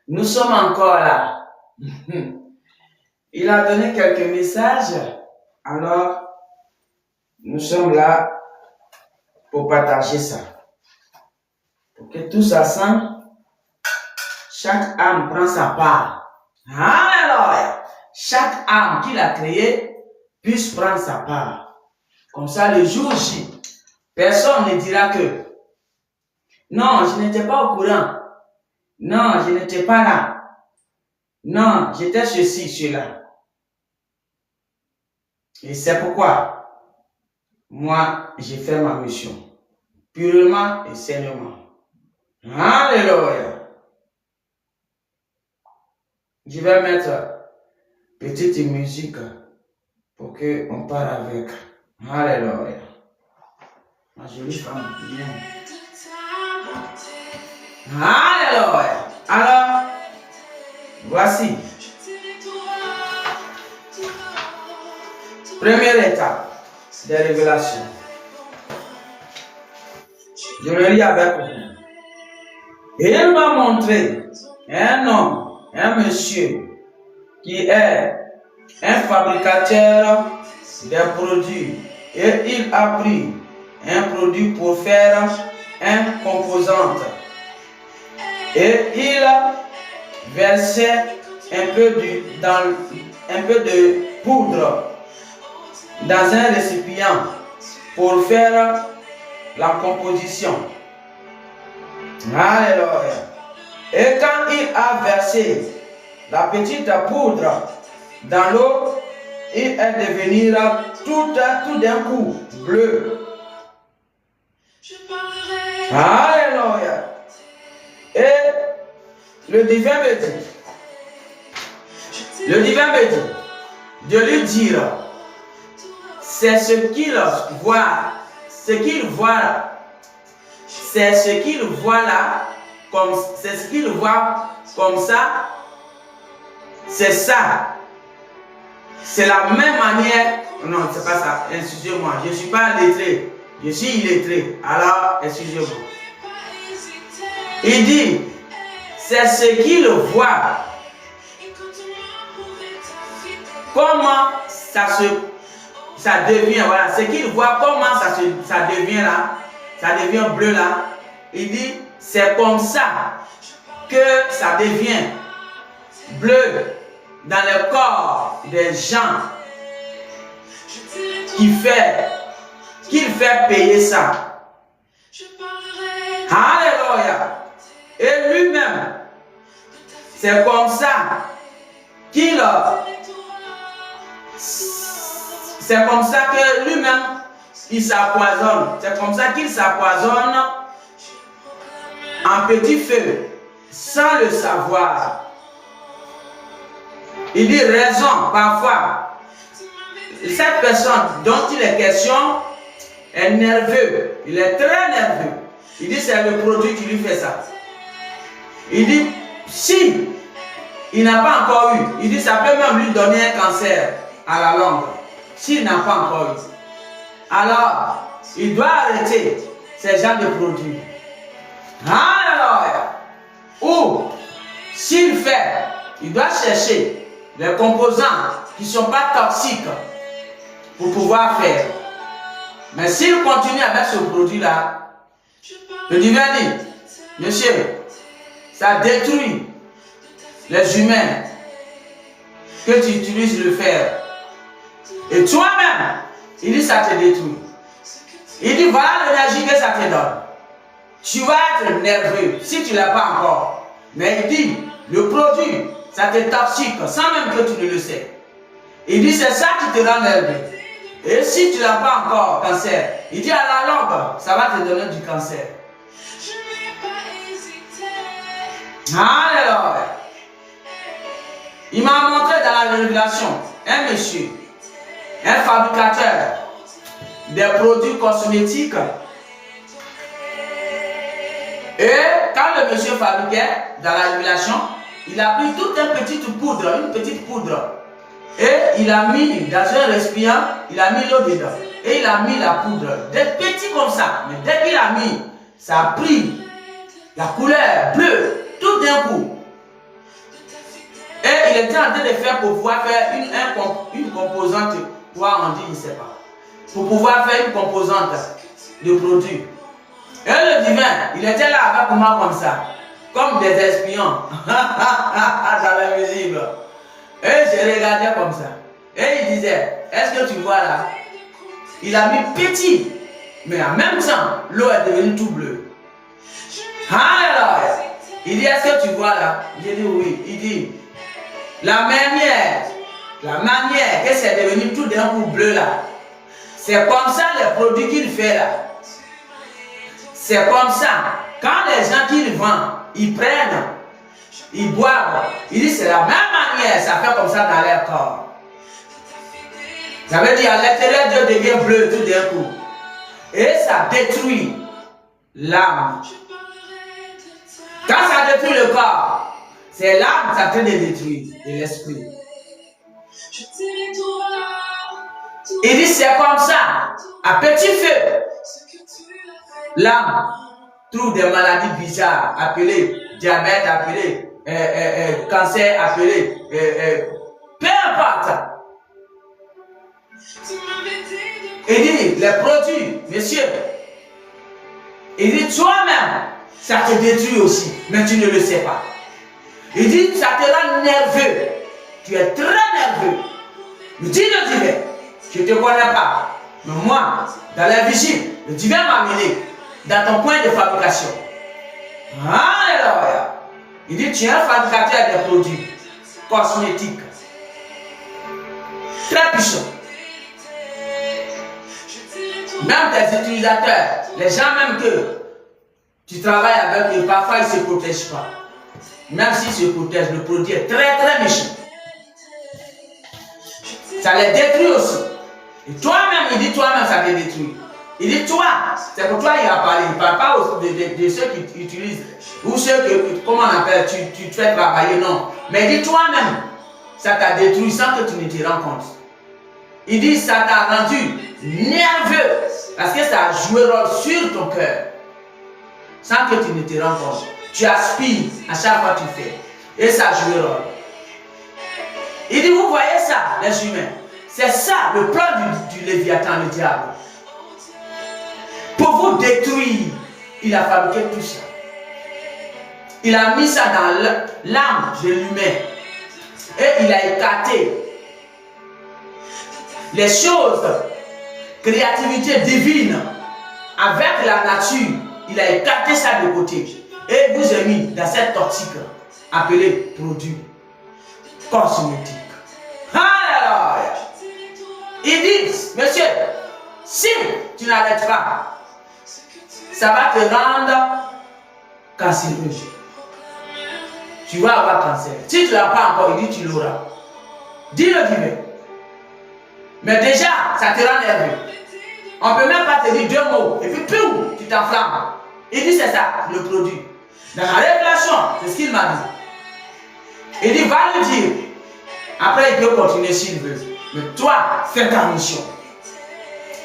Nous sommes encore là. Il a donné quelques messages. Alors, nous sommes là pour partager ça. Pour que tous ensemble, chaque âme prend sa part. Alléluia. Chaque âme qu'il a créée puisse prendre sa part. Comme ça, le jour J, personne ne dira que non, je n'étais pas au courant. Non, je n'étais pas là. Non, j'étais ceci, cela. Et c'est pourquoi moi, j'ai fait ma mission. Purement et sainement. Alléluia. Je vais mettre petite musique pour qu'on part avec. Alléluia. Ma jolie femme, bien. Alléluia. Alors, voici. Première étape des révélations. Je le lis avec vous. Et il m'a montré un homme, un monsieur, qui est un fabricateur des produits. Et il a pris un produit pour faire un composante. Et il versait un peu de poudre dans un récipient pour faire la composition. Alléluia. Et quand il a versé la petite poudre dans l'eau, il est devenu tout d'un coup bleu. Alléluia. Et le divin me dit de lui dire, c'est ce qu'il voit, c'est ce qu'il voit là, c'est ce qu'il voit comme ça, c'est ça. C'est la même manière, non, c'est pas ça, excusez-moi, je ne suis pas lettré, je suis illettré, alors excusez-moi. Il dit, c'est ce qu'il voit, comment ça devient, voilà, ce qu'il voit, comment ça devient là, ça devient bleu là. Il dit, c'est comme ça que ça devient bleu dans le corps des gens qu'il fait payer ça. Alléluia. Et lui-même, c'est comme ça que lui-même, il s'empoisonne. C'est comme ça qu'il s'empoisonne en petit feu, sans le savoir. Il dit raison, parfois, cette personne dont il est question est nerveux. Il est très nerveux. Il dit c'est le produit qui lui fait ça. Il dit si il n'a pas encore eu, il dit ça peut même lui donner un cancer à la langue. S'il n'a pas encore eu. Alors, il doit arrêter ces genres de produits. Alors, ou s'il fait, il doit chercher les composants qui ne sont pas toxiques pour pouvoir faire. Mais s'il continue avec ce produit-là, le divin dit, monsieur, ça détruit les humains que tu utilises le fer. Et toi-même, il dit ça te détruit. Il dit voilà l'énergie que ça te donne. Tu vas être nerveux si tu ne l'as pas encore. Mais il dit, le produit, ça te toxique sans même que tu ne le sais. Il dit c'est ça qui te rend nerveux. Et si tu n'as pas encore cancer, il dit à la longue, ça va te donner du cancer. Alléluia. Il m'a montré dans la révélation un monsieur, un fabricateur des produits cosmétiques. Et quand le monsieur fabriquait dans la révélation, il a pris toute une petite poudre. Et il a mis dans un récipient, il a mis l'eau dedans. Et il a mis la poudre, des petits comme ça. Mais dès qu'il a mis, ça a pris la couleur bleue, tout d'un coup. Et il était en train de faire pour pouvoir faire une composante, quoi on dit, je ne sais pas. Pour pouvoir faire une composante de produit. Et le divin, il était là avec moi comme ça, comme des espions, dans l'invisible. Et je regardais comme ça. Et il disait, est-ce que tu vois là? Il a mis petit, mais en même temps, l'eau est devenue tout bleue. Alléluia. Il dit, est-ce que tu vois là? J'ai dit oui. Il dit, la manière que c'est devenu tout d'un coup bleu là, c'est comme ça les produits qu'il fait là. C'est comme ça. Quand les gens qui le vendent, ils prennent, ils boivent, ils disent c'est la même manière, ça fait comme ça dans leur corps. Ça veut dire à l'intérieur, Dieu devient bleu tout d'un coup. Et ça détruit l'âme. Quand ça détruit le corps, c'est l'âme qui est en train de détruire et l'esprit. Il dit c'est comme ça, à petit feu, l'âme trouve des maladies bizarres, appelées diabète, appelées cancer, appelées peu importe. Il dit les produits, messieurs, il dit toi-même, ça te détruit aussi, mais tu ne le sais pas. Il dit ça te rend nerveux, tu es très nerveux. Il dit le divin, je ne te connais pas, mais moi, dans la vigile, le divin m'a amené dans ton point de fabrication. Alléluia. Il dit tu es un fabricateur de produits cosmétiques très puissants. Même tes utilisateurs, les gens même que tu travailles avec eux, parfois ils ne se protègent pas. Même s'ils se protègent, le produit est très très méchant. Ça les détruit aussi. Et toi-même, il dit toi-même ça te détruit. Il dit toi, c'est pour toi il a parlé. Il ne parle pas de ceux qui utilisent, ou ceux que, comment on appelle, tu te fais travailler, non. Mais il dit toi-même, ça t'a détruit sans que tu ne te rends compte. Il dit ça t'a rendu nerveux parce que ça a joué rôle sur ton cœur sans que tu ne te rends compte. Tu aspires à chaque fois que tu fais et ça a joué rôle. Il dit vous voyez ça les humains, c'est ça le plan du Léviathan, le diable. Pour vous détruire, il a fabriqué tout ça. Il a mis ça dans l'âme de l'humain et il a écarté les choses, créativité divine avec la nature, il a écarté ça de côté et vous a mis dans cette toxique appelée produit cosmétique. Alléluia. Il dit, monsieur, si tu n'arrêtes pas, ça va te rendre cancéreux. Tu vas avoir cancer. Si tu ne l'as pas encore, il dit tu l'auras. Dis-le divin. Mais déjà, ça te rend nerveux. On ne peut même pas te dire deux mots. Et puis, poum, tu t'enflammes. Il dit c'est ça, le produit. Dans la révélation, c'est ce qu'il m'a dit. Il dit, va le dire. Après, il peut continuer s'il veut. Mais toi, fais ta mission.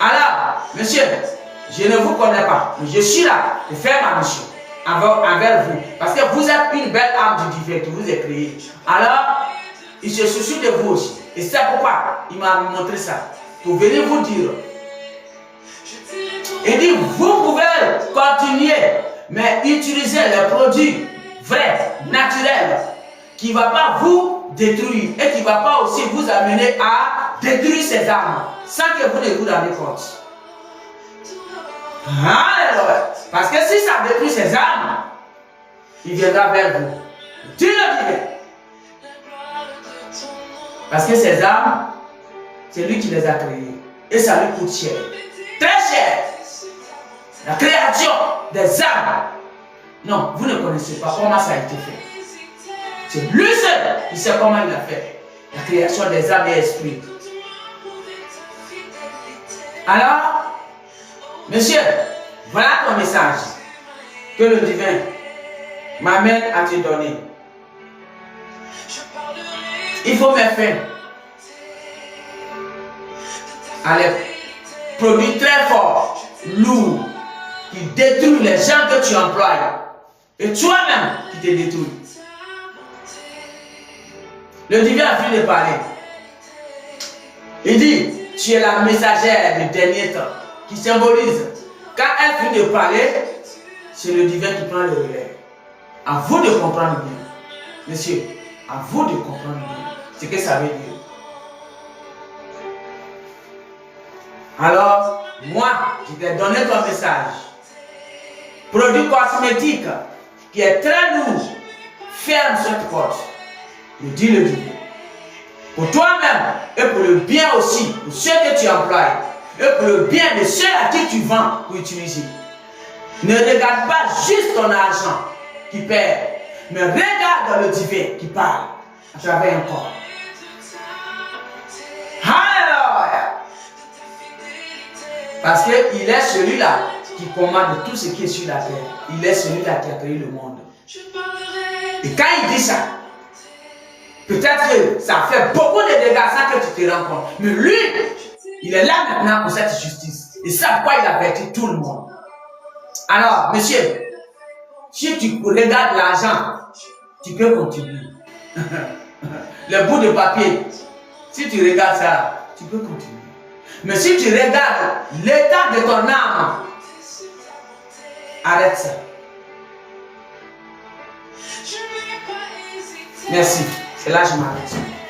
Alors, monsieur, je ne vous connais pas. Mais je suis là pour faire ma mission envers vous. Parce que vous êtes une belle âme du divin qui vous est créée. Alors, il se soucie de vous aussi. Et c'est pourquoi il m'a montré ça. Pour venir vous dire. Il dit, vous pouvez continuer, mais utiliser les produits vrais, naturels, qui ne va pas vous détruire et qui ne va pas aussi vous amener à détruire ces âmes, sans que vous ne vous rendez compte. Alléluia. Parce que si ça détruit ces âmes, il viendra vers vous. Tu le dis. Parce que ces âmes, c'est lui qui les a créées. Et ça lui coûte cher. Très cher. La création des âmes. Non, vous ne connaissez pas comment ça a été fait. C'est lui seul qui sait comment il a fait. La création des âmes et esprits. Alors, monsieur, voilà ton message que le divin m'amène à te donner. Il faut mettre fin à les produits très forts, lourds, qui détruisent les gens que tu emploies. Et toi-même qui te détruis. Le divin a fini de parler. Il dit, tu es la messagère du dernier temps, qui symbolise. Quand elle finit de parler, c'est le divin qui prend le relais. À vous de comprendre bien. Monsieur, à vous de comprendre bien ce que ça veut dire. Alors, moi, je t'ai donné ton message. Produit cosmétique qui est très lourd, ferme cette porte. Me dit le divin. Pour toi-même et pour le bien aussi, pour ceux que tu emploies, et pour le bien de ceux à qui tu vends pour utiliser. Ne regarde pas juste ton argent qui perd, mais regarde le divin qui parle à travers un corps. Alléluia! Parce qu'il est celui-là qui commande tout ce qui est sur la terre. Il est celui-là qui a créé le monde. Et quand il dit ça, peut-être que ça fait beaucoup de dégâts sans que tu te rends compte. Mais lui, il est là maintenant pour cette justice. Et c'est pourquoi il avertit tout le monde. Alors, monsieur, si tu regardes l'argent, tu peux continuer. Le bout de papier, si tu regardes ça, tu peux continuer. Mais si tu regardes l'état de ton âme, arrête ça. Merci. C'est là que je m'arrête.